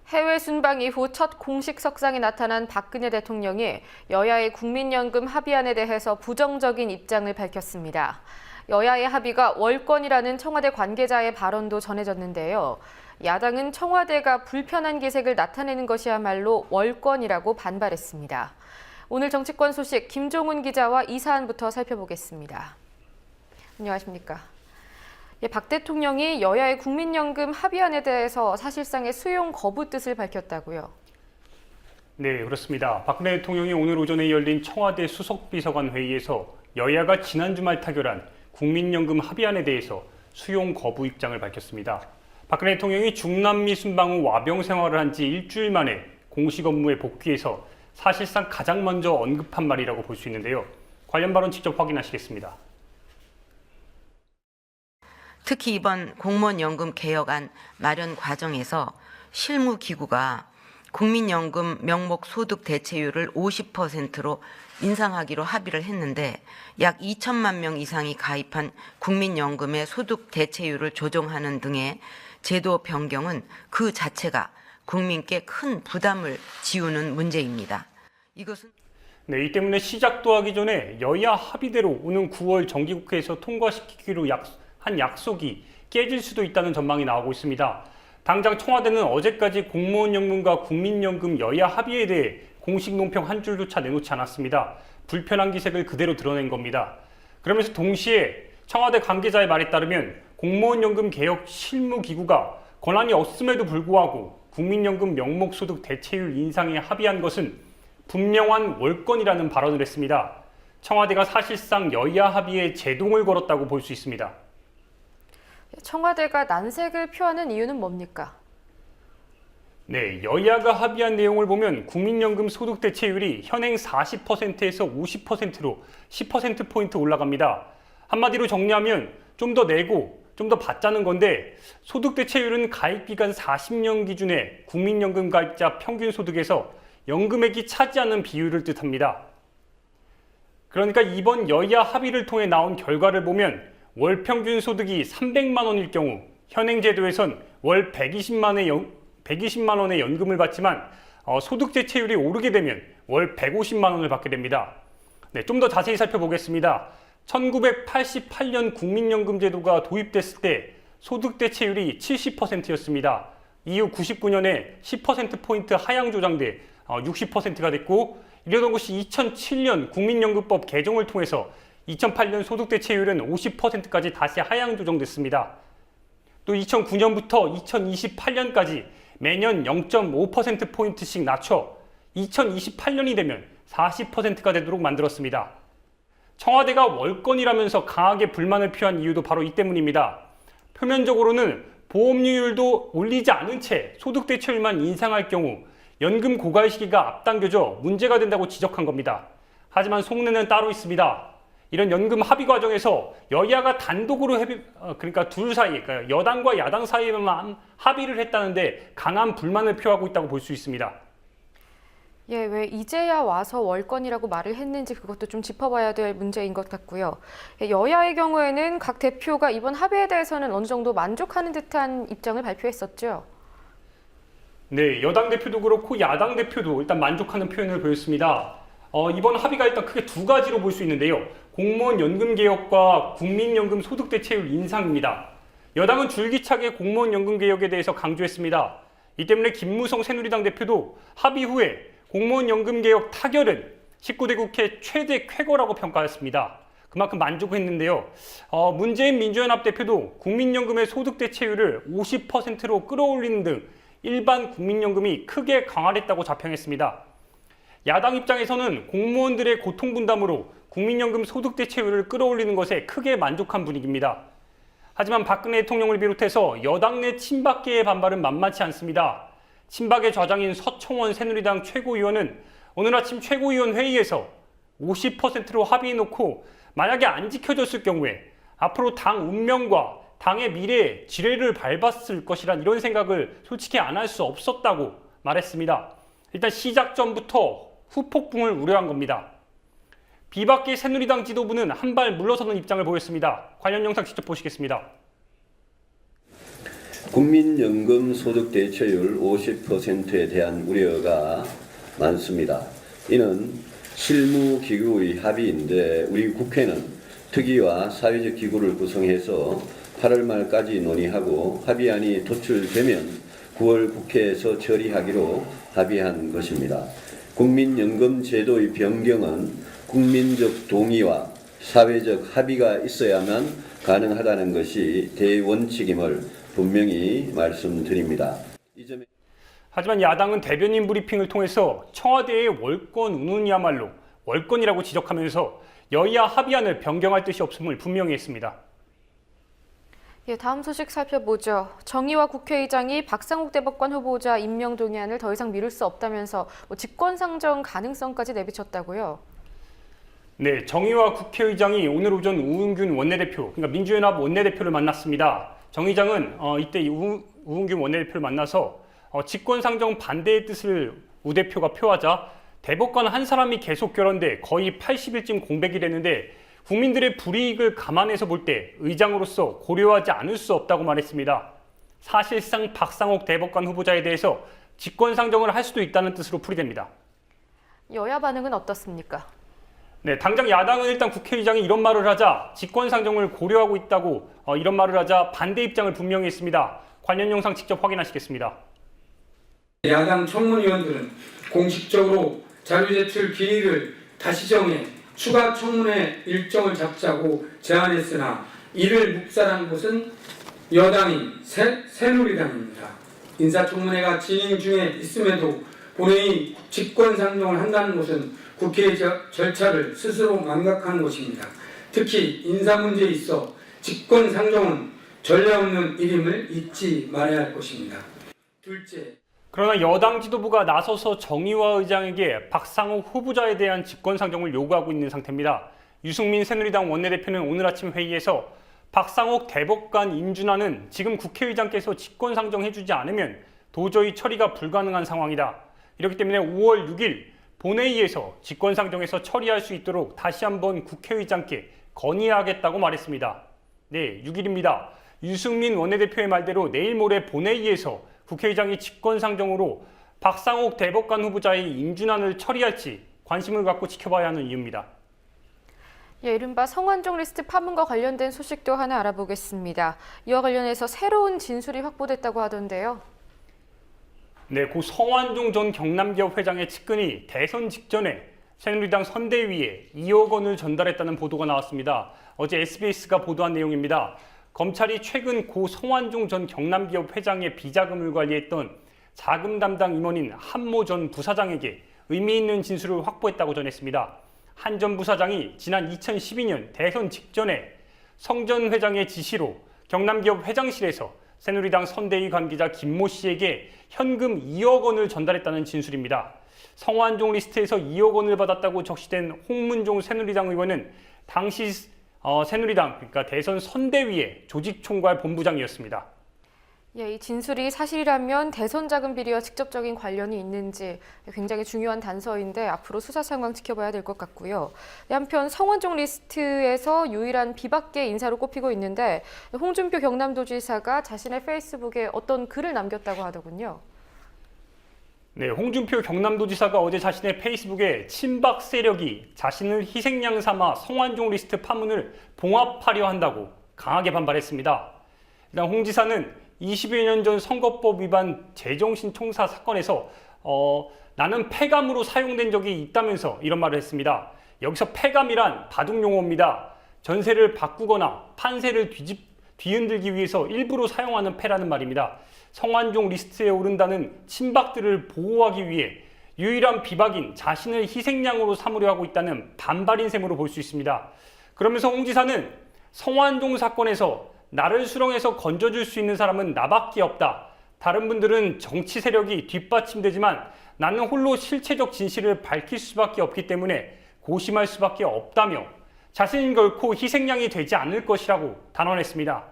해외 순방 이후 첫 공식 석상에 나타난 박근혜 대통령이 여야의 국민연금 합의안에 대해서 부정적인 입장을 밝혔습니다. 여야의 합의가 월권이라는 청와대 관계자의 발언도 전해졌는데요. 야당은 청와대가 불편한 기색을 나타내는 것이야말로 월권이라고 반발했습니다. 오늘 정치권 소식 김종훈 기자와 이 사안부터 살펴보겠습니다. 안녕하십니까? 박 대통령이 여야의 국민연금 합의안에 대해서 사실상의 수용 거부 뜻을 밝혔다고요. 네, 그렇습니다. 박근혜 대통령이 오늘 오전에 열린 청와대 수석비서관 회의에서 여야가 지난 주말 타결한 국민연금 합의안에 대해서 수용 거부 입장을 밝혔습니다. 박근혜 대통령이 중남미 순방 후 와병 생활을 한 지 일주일 만에 공식 업무에 복귀해서 사실상 가장 먼저 언급한 말이라고 볼 수 있는데요. 관련 발언 직접 확인하시겠습니다. 특히 이번 공무원연금 개혁안 마련 과정에서 실무기구가 국민연금 명목 소득 대체율을 50%로 인상하기로 합의를 했는데 약 2천만 명 이상이 가입한 국민연금의 소득 대체율을 조정하는 등의 제도 변경은 그 자체가 국민께 큰 부담을 지우는 문제입니다. 이것은 네, 이 때문에 시작도 하기 전에 여야 합의대로 오는 9월 정기국회에서 통과시키기로 한 약속이 깨질 수도 있다는 전망이 나오고 있습니다. 당장 청와대는 어제까지 공무원연금과 국민연금 여야 합의에 대해 공식 논평 한 줄조차 내놓지 않았습니다. 불편한 기색을 그대로 드러낸 겁니다. 그러면서 동시에 청와대 관계자의 말에 따르면 공무원연금 개혁 실무기구가 권한이 없음에도 불구하고 국민연금 명목소득 대체율 인상에 합의한 것은 분명한 월권이라는 발언을 했습니다. 청와대가 사실상 여야 합의에 제동을 걸었다고 볼 수 있습니다. 청와대가 난색을 표하는 이유는 뭡니까? 네, 여야가 합의한 내용을 보면 국민연금 소득 대체율이 현행 40%에서 50%로 10%포인트 올라갑니다. 한마디로 정리하면 좀 더 내고 좀 더 받자는 건데 소득 대체율은 가입기간 40년 기준의 국민연금 가입자 평균 소득에서 연금액이 차지하는 비율을 뜻합니다. 그러니까 이번 여야 합의를 통해 나온 결과를 보면 월 평균 소득이 300만 원일 경우 현행 제도에선 월 120만 원의 연금을 받지만 소득 대체율이 오르게 되면 월 150만 원을 받게 됩니다. 네, 좀 더 자세히 살펴보겠습니다. 1988년 국민연금 제도가 도입됐을 때 소득 대체율이 70%였습니다. 이후 99년에 10%포인트 하향 조정돼 60%가 됐고 이러던 것이 2007년 국민연금법 개정을 통해서 2008년 소득 대체율은 50%까지 다시 하향 조정됐습니다. 또 2009년부터 2028년까지 매년 0.5%포인트씩 낮춰 2028년이 되면 40%가 되도록 만들었습니다. 청와대가 월권이라면서 강하게 불만을 표한 이유도 바로 이 때문입니다. 표면적으로는 보험료율도 올리지 않은 채 소득 대체율만 인상할 경우 연금 고갈 시기가 앞당겨져 문제가 된다고 지적한 겁니다. 하지만 속내는 따로 있습니다. 이런 연금 합의 과정에서 여야가 단독으로 그러니까 그러니까 여당과 야당 사이에만 합의를 했다는데 강한 불만을 표하고 있다고 볼 수 있습니다. 예, 왜 이제야 와서 월권이라고 말을 했는지 그것도 좀 짚어봐야 될 문제인 것 같고요. 여야의 경우에는 각 대표가 이번 합의에 대해서는 어느 정도 만족하는 듯한 입장을 발표했었죠. 네, 여당 대표도 그렇고 야당 대표도 일단 만족하는 표현을 보였습니다. 이번 합의가 일단 크게 두 가지로 볼 수 있는데요. 공무원 연금 개혁과 국민연금 소득 대체율 인상입니다. 여당은 줄기차게 공무원 연금 개혁에 대해서 강조했습니다. 이 때문에 김무성 새누리당 대표도 합의 후에 공무원 연금 개혁 타결은 19대 국회 최대 쾌거라고 평가했습니다. 그만큼 만족했는데요. 문재인 민주연합 대표도 국민연금의 소득 대체율을 50%로 끌어올리는 등 일반 국민연금이 크게 강화됐다고 자평했습니다. 야당 입장에서는 공무원들의 고통 분담으로 국민연금 소득 대체율을 끌어올리는 것에 크게 만족한 분위기입니다. 하지만 박근혜 대통령을 비롯해서 여당 내 친박계의 반발은 만만치 않습니다. 친박의 좌장인 서청원 새누리당 최고위원은 오늘 아침 최고위원 회의에서 50%로 합의해놓고 만약에 안 지켜졌을 경우에 앞으로 당 운명과 당의 미래에 지뢰를 밟았을 것이란 이런 생각을 솔직히 안 할 수 없었다고 말했습니다. 일단 시작 전부터 후폭풍을 우려한 겁니다. 비박계 새누리당 지도부는 한 발 물러서는 입장을 보였습니다. 관련 영상 직접 보시겠습니다. 국민연금 소득 대체율 50%에 대한 우려가 많습니다. 이는 실무기구의 합의인데 우리 국회는 특위와 사회적 기구를 구성해서 8월 말까지 논의하고 합의안이 도출되면 9월 국회에서 처리하기로 합의한 것입니다. 국민연금 제도의 변경은 국민적 동의와 사회적 합의가 있어야만 가능하다는 것이 대원칙임을 분명히 말씀드립니다. 이 점에 하지만 야당은 대변인 브리핑을 통해서 청와대의 월권 운운이야말로 월권이라고 지적하면서 여야 합의안을 변경할 뜻이 없음을 분명히 했습니다. 예, 다음 소식 살펴보죠. 정의와 국회의장이 박상욱 대법관 후보자 임명 동의안을 더 이상 미룰 수 없다면서 직권상정 가능성까지 내비쳤다고요. 네, 정의와 국회의장이 오늘 오전 우은균 원내대표, 그러니까 민주연합 원내대표를 만났습니다. 정 의장은 이때 우은균 원내대표를 만나서 직권상정 반대의 뜻을 우 대표가 표하자 대법관 한 사람이 계속 결연돼 거의 80일쯤 공백이 됐는데 국민들의 불이익을 감안해서 볼 때 의장으로서 고려하지 않을 수 없다고 말했습니다. 사실상 박상욱 대법관 후보자에 대해서 직권상정을 할 수도 있다는 뜻으로 풀이됩니다. 여야 반응은 어떻습니까? 네, 당장 야당은 일단 국회의장이 이런 말을 하자 직권상정을 고려하고 있다고 이런 말을 하자 반대 입장을 분명히 했습니다. 관련 영상 직접 확인하시겠습니다. 야당 청문위원들은 공식적으로 자료 제출 기일을 다시 정해 추가 청문회 일정을 잡자고 제안했으나 이를 묵살한 곳은 여당인 새누리당입니다. 인사청문회가 진행 중에 있음에도 본회의 직권상정을 한다는 것은 국회의 절차를 스스로 망각하는 것입니다. 특히 인사 문제에 있어 직권상정은 전례 없는 일임을 잊지 말아야 할 것입니다. 둘째, 그러나 여당 지도부가 나서서 정의와 의장에게 박상욱 후보자에 대한 직권상정을 요구하고 있는 상태입니다. 유승민 새누리당 원내대표는 오늘 아침 회의에서 박상욱 대법관 인준안은 지금 국회의장께서 직권상정해주지 않으면 도저히 처리가 불가능한 상황이다. 이렇기 때문에 5월 6일 본회의에서 직권상정해서 처리할 수 있도록 다시 한번 국회의장께 건의하겠다고 말했습니다. 네, 6일입니다. 유승민 원내대표의 말대로 내일 모레 본회의에서 국회의장이 직권상정으로 박상욱 대법관 후보자의 인준안을 처리할지 관심을 갖고 지켜봐야 하는 이유입니다. 예, 이른바 성완종 리스트 파문과 관련된 소식도 하나 알아보겠습니다. 이와 관련해서 새로운 진술이 확보됐다고 하던데요. 네, 고 성완종 전 경남기업 회장의 측근이 대선 직전에 새누리당 선대위에 2억 원을 전달했다는 보도가 나왔습니다. 어제 SBS가 보도한 내용입니다. 검찰이 최근 고 성완종 전 경남기업 회장의 비자금을 관리했던 자금 담당 임원인 한모 전 부사장에게 의미 있는 진술을 확보했다고 전했습니다. 한 전 부사장이 지난 2012년 대선 직전에 성 전 회장의 지시로 경남기업 회장실에서 새누리당 선대위 관계자 김모 씨에게 현금 2억 원을 전달했다는 진술입니다. 성완종 리스트에서 2억 원을 받았다고 적시된 홍문종 새누리당 의원은 당시 새누리당, 그러니까 대선 선대위의 조직총괄 본부장이었습니다. 예, 이 진술이 사실이라면 대선 자금 비리와 직접적인 관련이 있는지 굉장히 중요한 단서인데 앞으로 수사 상황 지켜봐야 될 것 같고요. 한편 성완종 리스트에서 유일한 비박계 인사로 꼽히고 있는데 홍준표 경남도지사가 자신의 페이스북에 어떤 글을 남겼다고 하더군요. 네, 홍준표 경남도지사가 어제 자신의 페이스북에 친박 세력이 자신을 희생양 삼아 성완종 리스트 파문을 봉합하려 한다고 강하게 반발했습니다. 일단 홍 지사는 20여 년 전 선거법 위반 제정신 총사 사건에서 나는 폐감으로 사용된 적이 있다면서 이런 말을 했습니다. 여기서 폐감이란 바둑 용어입니다. 전세를 바꾸거나 판세를 뒤흔들기 위해서 일부러 사용하는 패라는 말입니다. 성완종 리스트에 오른다는 친박들을 보호하기 위해 유일한 비박인 자신을 희생양으로 삼으려 하고 있다는 반발인 셈으로 볼 수 있습니다. 그러면서 홍 지사는 성완종 사건에서 나를 수렁에서 건져줄 수 있는 사람은 나밖에 없다. 다른 분들은 정치 세력이 뒷받침되지만 나는 홀로 실체적 진실을 밝힐 수밖에 없기 때문에 고심할 수밖에 없다며 자신은 결코 희생양이 되지 않을 것이라고 단언했습니다.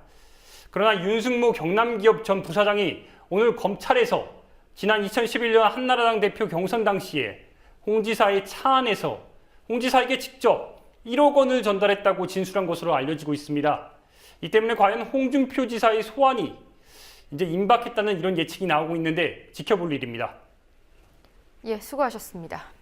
그러나 윤승모 경남기업 전 부사장이 오늘 검찰에서 지난 2011년 한나라당 대표 경선 당시에 홍 지사의 차 안에서 홍 지사에게 직접 1억 원을 전달했다고 진술한 것으로 알려지고 있습니다. 이 때문에 과연 홍준표 지사의 소환이 이제 임박했다는 이런 예측이 나오고 있는데 지켜볼 일입니다. 예, 수고하셨습니다.